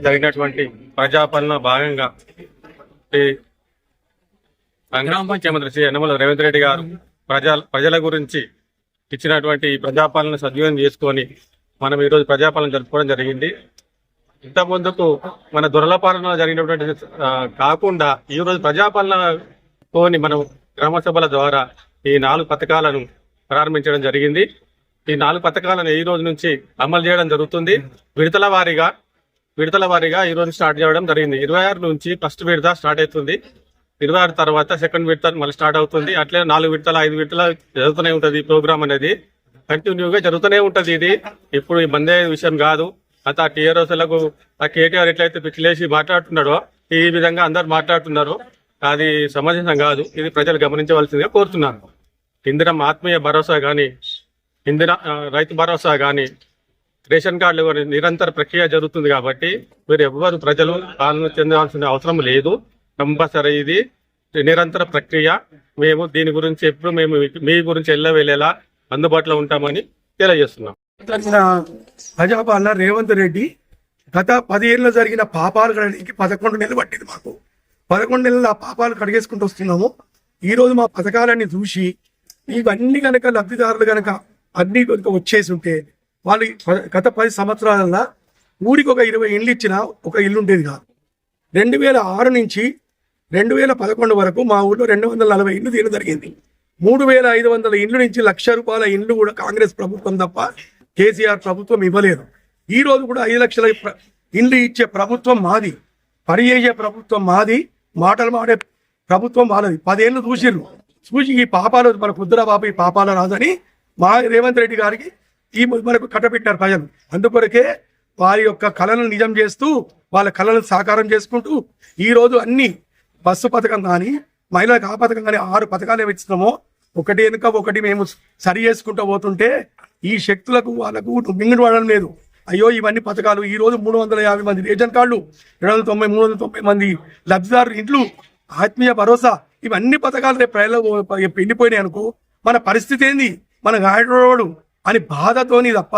జరిగినటువంటి ప్రజాపాలన భాగంగా గ్రామ ముఖ్యమంత్రి శ్రీ యనమల రేవంత్ రెడ్డి గారు ప్రజల గురించి ఇచ్చినటువంటి ప్రజాపాలన సద్వినియోగం చేసుకొని మనం ఈరోజు ప్రజాపాలన జరుపుకోవడం జరిగింది. ఇంత ముందుకు మన దురలపాలన జరిగినటువంటి కాకుండా ఈరోజు ప్రజాపాలనతోని మనం గ్రామ సభల ద్వారా ఈ 4 పథకాలను ప్రారంభించడం జరిగింది. ఈ 4 పథకాలను ఈ రోజు నుంచి అమలు చేయడం జరుగుతుంది. విడతల వారీగా ఈ రోజు స్టార్ట్ చేయడం జరిగింది. 26 నుంచి ఫస్ట్ విడత స్టార్ట్ అవుతుంది. 26 తర్వాత సెకండ్ విడత మళ్ళీ స్టార్ట్ అవుతుంది. అట్లే 4 విడతలు 5 విడతలు జరుగుతూనే ఉంటుంది. ఈ ప్రోగ్రామ్ అనేది కంటిన్యూగా జరుగుతూనే ఉంటుంది. ఇది ఇప్పుడు ఈ బందే విషయం కాదు. ఆ టీఆర్ఎస్లకు ఆ కేటీఆర్ ఎట్లయితే పిచ్చిలేసి మాట్లాడుతున్నాడో ఈ విధంగా అందరు మాట్లాడుతున్నారు. అది సమంజసం కాదు. ఇది ప్రజలు గమనించవలసిందిగా కోరుతున్నాను. ఇందిరా ఆత్మీయ భరోసా కానీ, ఇందిరా రైతు భరోసా కానీ, రేషన్ కార్డులు కానీ నిరంతర ప్రక్రియ జరుగుతుంది. కాబట్టి మీరు ఎవ్వరు ప్రజలు పాలన చెందాల్సిన అవసరం లేదు. కంపల్సరీ ఇది నిరంతర ప్రక్రియ. మేము దీని గురించి ఎప్పుడు మేము మీ గురించి వెళ్ళేలా అందుబాటులో ఉంటామని తెలియజేస్తున్నాం. ప్రజాపాలన రేవంత్ రెడ్డి గత 10 ఏళ్ళలో జరిగిన పాపాలు కడగడానికి 11 నెలలు పట్టింది. మాకు 11 నెలలు ఆ పాపాలు కడిగేసుకుంటూ వస్తున్నాము. ఈ రోజు మా పథకాలన్నీ చూసి ఇవన్నీ కనుక లబ్ధిదారులు కనుక అన్ని కనుక వచ్చేసి ఉంటే వాళ్ళు గత 10 సంవత్సరాలలో ఊరికి ఒక 20 ఇండ్లు ఇచ్చినా ఒక ఇల్లు ఉండేది కాదు. 2006 నుంచి 2011 వరకు మా ఊళ్ళో 240 ఇండ్లు తీయడం జరిగింది. 3500 ఇండ్ల నుంచి ₹1,00,000 ఇండ్లు కూడా కాంగ్రెస్ ప్రభుత్వం తప్ప కేసీఆర్ ప్రభుత్వం ఇవ్వలేదు. ఈ రోజు కూడా 5 లక్షల ఇండ్లు ఇచ్చే ప్రభుత్వం మాది, పని చేసే ప్రభుత్వం మాది, మాటలు మాడే ప్రభుత్వం వాళ్ళది. 10 ఏళ్ళు చూసి ఈ పాపాలు మన కుద్దురా బాబు ఈ పాపాలు రాదని మా రేవంత్ రెడ్డి గారికి ఈ మనకు కట్టబెట్టారు ప్రజలు. అందుకొరకే వారి యొక్క కళలను నిజం చేస్తూ వాళ్ళ కళలను సాకారం చేసుకుంటూ ఈ రోజు అన్ని బస్సు పథకం కానీ, మహిళలకు ఆ పథకం కానీ 6 పథకాలు ఇస్తున్నామో ఒకటి వెనుక ఒకటి మేము సరి చేసుకుంటూ పోతుంటే ఈ శక్తులకు వాళ్ళకు మింగుడు పడడం లేదు. అయ్యో ఇవన్నీ పథకాలు ఈ రోజు 350 మంది రేషన్ కార్డులు, 390 మంది లబ్ధిదారులు ఇండ్లు, ఆత్మీయ భరోసా, ఇవన్నీ పథకాలు రేపు ప్రజలు ఎండిపోయినాయి అనుకో మన పరిస్థితి ఏంది, మన గాయడోడు అని బాధతోని తప్ప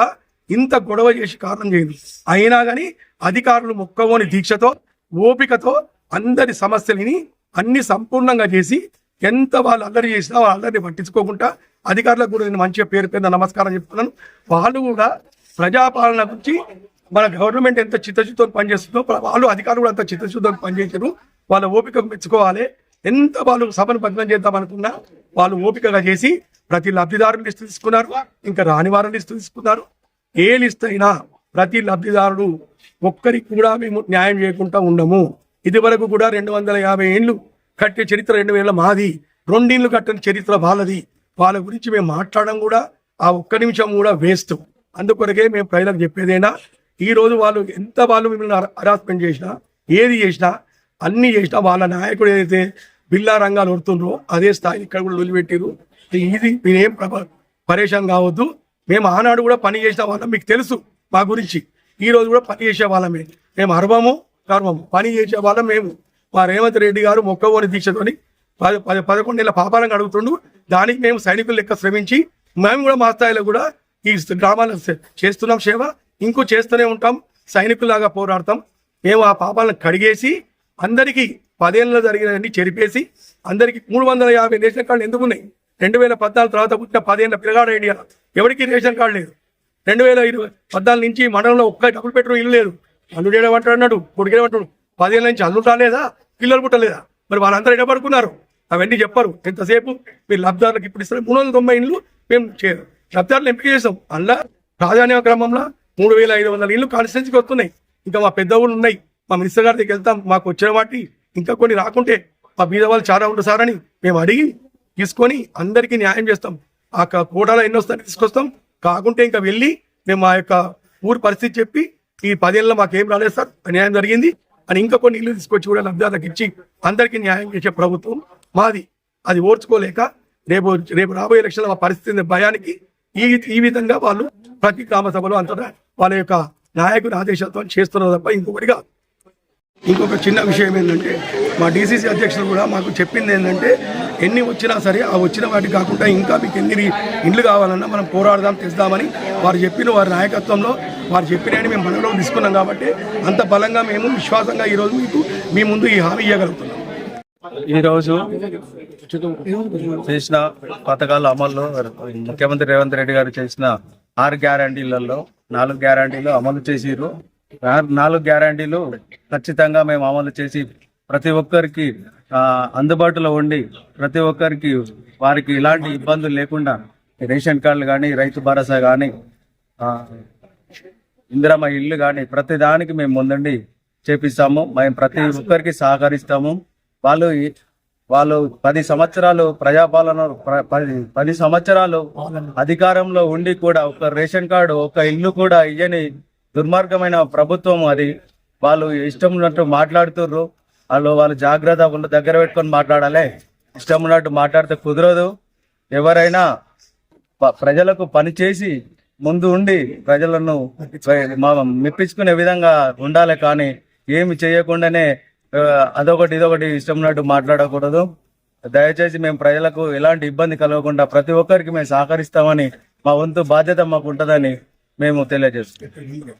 ఇంత గొడవ చేసి కారణం చేయదు. అయినా కానీ అధికారులు మొక్కవోని దీక్షతో ఓపికతో అందరి సమస్యలని అన్ని సంపూర్ణంగా చేసి ఎంత వాళ్ళు అల్లరి చేసినా వాళ్ళందరినీ పట్టించుకోకుండా అధికారులకు కూడా నేను మంచిగా పేరు నమస్కారం చెప్తున్నాను. వాళ్ళు కూడా ప్రజాపాలన గురించి మన గవర్నమెంట్ ఎంత చిత్తశుద్ధితో పనిచేస్తుందో వాళ్ళు అధికారులు కూడా అంత చిత్తశుద్ధితో పనిచేసారు. వాళ్ళ ఓపిక మెచ్చుకోవాలి. ఎంత వాళ్ళు సభను భగ్నం చేద్దాం అనుకున్నా వాళ్ళు ఓపికగా చేసి ప్రతి లబ్ధిదారుని లిస్టు తీసుకున్నారు, ఇంకా రాని వారిని లిస్టు తీసుకున్నారు. ఏ లిస్ట్ అయినా ప్రతి లబ్ధిదారుడు ఒక్కరికి కూడా మేము న్యాయం చేయకుండా ఉండము. ఇది వరకు కూడా 250 ఏళ్ళు కట్టే చరిత్ర 2000 మాది, 2 ఇండ్లు కట్టిన చరిత్ర వాళ్ళది. వాళ్ళ గురించి మేము మాట్లాడడం కూడా ఆ ఒక్క నిమిషం కూడా వేస్ట్. అందుకొరకే మేము ప్రజలకు చెప్పేదైనా ఈ రోజు వాళ్ళు ఎంత వాళ్ళు మిమ్మల్ని హరాస్మెంట్ చేసినా ఏది చేసినా అన్ని చేసినా వాళ్ళ నాయకుడు ఏదైతే బిల్లా రంగాలు కొడుతుండ్రో అదే స్థాయిని ఇక్కడ కూడా వదిలిపెట్టారు. ఇది మీరేం పరేషాన్ కావద్దు. మేము ఆనాడు కూడా పని చేసిన వాళ్ళం, మీకు తెలుసు మా గురించి. ఈ రోజు కూడా పని చేసే వాళ్ళమే. మేము అర్వము గర్వము పని చేసే వాళ్ళం మేము. మా రేవంత్ రెడ్డి గారు మొక్కవోని దీక్షతోని 11 నెలల పాపాలను అడుగుతుండు. దానికి మేము సైనికులు లెక్క శ్రమించి మేము కూడా మా స్థాయిలో కూడా ఈ గ్రామాలను చేస్తున్నాం సేవ, ఇంకో చేస్తూనే ఉంటాం. సైనికులాగా పోరాడతాం. మేము ఆ పాపాలను కడిగేసి అందరికీ 10 ఏళ్ళలో జరిగినవన్నీ చెరిపేసి అందరికీ 350 రేషన్ కార్డులు ఎందుకు ఉన్నాయి? 2014 తర్వాత పుట్టిన 10 ఏళ్ళ పిల్లగాడు ఇండియా ఎవరికి రేషన్ కార్డు లేదు. 2014 నుంచి మండలంలో ఒక్క డబుల్ బెడ్రూమ్ ఇల్లు లేదు. అల్లుడు ఏడమంటాడు, కొడుకు ఏడమంటాడు. 10 ఏళ్ళ నుంచి అల్లుడు రాలేదా, పిల్లలు పుట్టలేదా? మరి వాళ్ళందరూ ఎడబడుకున్నారు. అవన్నీ చెప్పరు. ఎంతసేపు మీరు లబ్ధిదారులకు ఇప్పుడు ఇస్తారు 390 ఇండ్లు మేము లబ్ధిదారులు ఎంపిక చేసాం. అందులో ప్రాధాన్య క్రమంలో 3500 ఇండ్లు కాన్స్టిట్యున్సీకి వస్తున్నాయి. ఇంకా మా పెద్ద ఊళ్ళు ఉన్నాయి. మా మినిస్టర్ గారి దగ్గరికి వెళ్తాం. మాకు వచ్చిన వాటి ఇంకా కొన్ని రాకుంటే మా బీద వాళ్ళు చాలా ఉంటారు సార్ అని మేము అడిగి తీసుకొని అందరికీ న్యాయం చేస్తాం. ఆ కోటాలో ఎన్ని వస్తాయని తీసుకొస్తాం. కాకుంటే ఇంకా వెళ్ళి మేము మా యొక్క ఊరు పరిస్థితి చెప్పి ఈ 10 ఏళ్ళలో మాకేం రాలేదు సార్, అన్యాయం జరిగింది అని ఇంకా కొన్ని ఇల్లు తీసుకొచ్చి కూడా లబ్ధిదారులకు ఇచ్చి అందరికీ న్యాయం చేసే ప్రభుత్వం మాది. అది ఓర్చుకోలేక రేపు రాబోయే ఎలక్షన్ల మా పరిస్థితి భయానికి ఈ విధంగా వాళ్ళు ప్రతి గ్రామ సభలో అంతటా వాళ్ళ యొక్క నాయకుని ఆదేశాలతో చేస్తున్నారు తప్ప ఇంకొకటి కాదు. ఇంకొక చిన్న విషయం ఏంటంటే మా డీసీసీ అధ్యక్షులు కూడా మాకు చెప్పింది ఏంటంటే ఎన్ని వచ్చినా సరే ఆ వచ్చిన వాటికి కాకుండా ఇంకా మీకు ఎన్ని ఇండ్లు కావాలన్నా మనం పోరాడదాం తెస్తామని వారు చెప్పిన వారి నాయకత్వంలో వారు చెప్పినని మేము మనలో తీసుకున్నాం కాబట్టి అంత బలంగా మేము విశ్వాసంగా ఈరోజు మీకు మీ ముందు ఈ హామీ ఇవ్వగలుగుతున్నాం. ఈరోజు చేసిన పథకాల అమల్లో ముఖ్యమంత్రి రేవంత్ రెడ్డి గారు చేసిన 6 గ్యారంటీలలో 4 గ్యారంటీలు అమలు చేసిరు. 4 గ్యారంటీలు ఖచ్చితంగా మేము అమలు చేసి ప్రతి ఒక్కరికి అందుబాటులో ఉండి ప్రతి ఒక్కరికి వారికి ఇలాంటి ఇబ్బందులు లేకుండా రేషన్ కార్డులు కానీ రైతు భరోసా కానీ ఇందిరమ్మ ఇల్లు కానీ ప్రతి దానికి మేము ముందుండి చేపిస్తాము. మేము ప్రతి ఒక్కరికి సహకరిస్తాము. వాళ్ళు 10 సంవత్సరాలు ప్రజాపాలన 10 సంవత్సరాలు అధికారంలో ఉండి కూడా ఒక రేషన్ కార్డు ఒక ఇల్లు కూడా ఇయ్యని దుర్మార్గమైన ప్రభుత్వం అది. వాళ్ళు ఇష్టం ఉన్నట్టు మాట్లాడుతుర్రు. వాళ్ళు జాగ్రత్త ఉన్న దగ్గర పెట్టుకొని మాట్లాడాలి. ఇష్టం ఉన్నట్టు మాట్లాడితే కుదరదు. ఎవరైనా ప్రజలకు పని చేసి ముందు ఉండి ప్రజలను మెప్పించుకునే విధంగా ఉండాలి, కానీ ఏమి చేయకుండానే అదొకటి ఇదొకటి ఇష్టం ఉన్నట్టు మాట్లాడకూడదు. దయచేసి మేము ప్రజలకు ఎలాంటి ఇబ్బంది కలగకుండా ప్రతి ఒక్కరికి మేము సహకరిస్తామని మా వంతు బాధ్యత మాకు ఉంటుందని మేము తెలియజేస్తున్నాం.